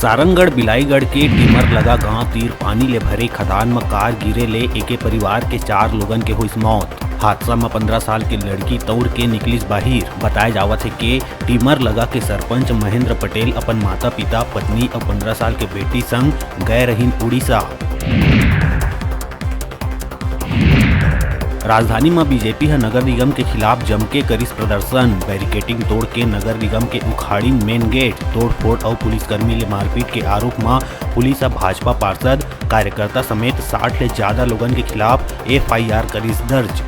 सारंगढ़ बिलाईगढ़ के टीमर लगा गांव तीर पानी ले भरे खदान में कार गिरे ले एके परिवार के 4 लोगन के हुई मौत। हादसा में 15 साल की लड़की तौर के निकलिस बाहिर। बताया जावत है कि टीमर लगा के सरपंच महेंद्र पटेल अपन माता पिता पत्नी और 15 साल के बेटी संग गए रहीन उड़ीसा। राजधानी में बीजेपी है नगर निगम के खिलाफ जम के करिस प्रदर्शन। बैरिकेटिंग तोड़ के नगर निगम के उखाड़ी मेन गेट, तोड़फोड़ और पुलिसकर्मी ले मारपीट के आरोप में पुलिस और भाजपा पार्षद कार्यकर्ता समेत 60 ले ज्यादा लोगन के खिलाफ FIR करिस दर्ज।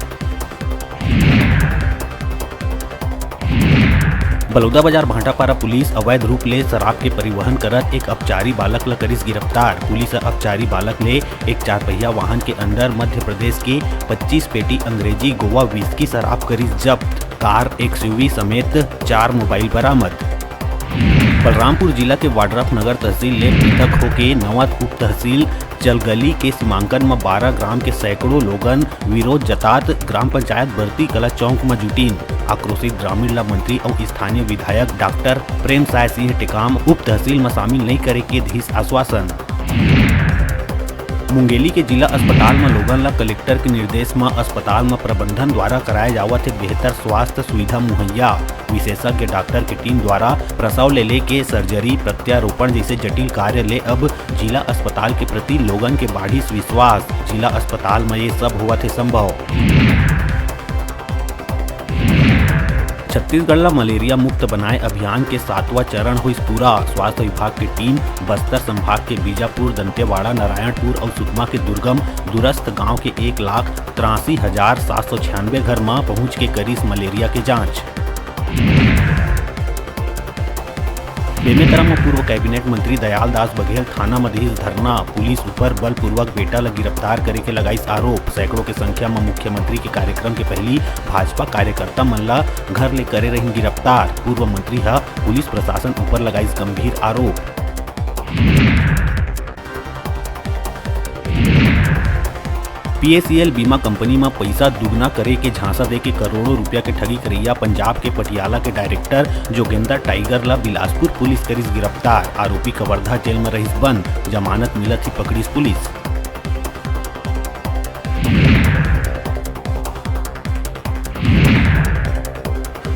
बलौदा बाजार भाटापारा पुलिस अवैध रूप ले शराब के परिवहन करत एक अपचारी बालक ला करिस गिरफ्तार। पुलिस अपचारी बालक ले एक 4 पहिया वाहन के अंदर मध्य प्रदेश के 25 पेटी अंग्रेजी गोवा विस्की शराब करिस जब्त। कार XUV समेत 4 मोबाइल बरामद। बलरामपुर जिला के वाड्रफ नगर तहसील ले पृथक होके नवा उप तहसील चलगली के सीमांकन में 12 ग्राम के सैकड़ों लोगन विरोध जतात ग्राम पंचायत बरती कला चौक में जुटीन। आक्रोशित ग्रामीण ला मंत्री और स्थानीय विधायक डॉक्टर प्रेम साय सिंह टेकाम उप तहसील में शामिल नहीं करे के धीस आश्वासन। मुंगेली के जिला अस्पताल में लोगन ला कलेक्टर के निर्देश में अस्पताल में प्रबंधन द्वारा कराया जावत है बेहतर स्वास्थ्य सुविधा मुहैया। विशेषज्ञ डॉक्टर की टीम द्वारा प्रसव ले के सर्जरी प्रत्यारोपण जैसे जटिल कार्य ले अब जिला अस्पताल के प्रति लोगन के बाढ़ी विश्वास। जिला अस्पताल में ये सब हुआ थे संभव। छत्तीसगढ़ ला मलेरिया मुक्त बनाए अभियान के 7वां चरण हुई पूरा। स्वास्थ्य विभाग की टीम बस्तर संभाग के बीजापुर, दंतेवाड़ा, नारायणपुर और सुकमा के दुर्गम दूरस्थ गांव के 1,83,796 घर में पहुंच के करीस मलेरिया के जांच। बेमेतरा में पूर्व कैबिनेट मंत्री दयाल दास बघेल थाना मधीस धरना। पुलिस ऊपर बलपूर्वक बेटा ला गिरफ्तार करे के लगाइस आरोप। सैकड़ों के संख्या में मुख्यमंत्री के कार्यक्रम के पहली भाजपा कार्यकर्ता मन ला घर ले करे रही गिरफ्तार। पूर्व मंत्री हा पुलिस प्रशासन ऊपर लगाइस गंभीर आरोप। PACL बीमा कंपनी में पैसा दुगना करे के झांसा दे के करोड़ों रुपया के ठगी करैया पंजाब के पटियाला के डायरेक्टर जोगेंद्र टाइगर ला बिलासपुर पुलिस करिस गिरफ्तार। आरोपी कवर्धा जेल में रहिस बंद। जमानत मिलत ही पकड़िस पुलिस।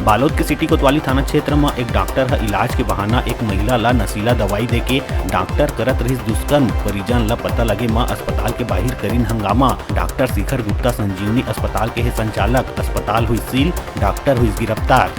बालोद के सिटी कोतवाली थाना क्षेत्र में एक डॉक्टर है इलाज के बहाना एक महिला ला नशीला दवाई दे के डॉक्टर करत रहिस दुष्कर्म। परिजन ला पता लगे मां अस्पताल के बाहर करीन हंगामा। डॉक्टर शिखर गुप्ता संजीवनी अस्पताल के है संचालक। अस्पताल हुई सील, डॉक्टर हुई गिरफ्तार।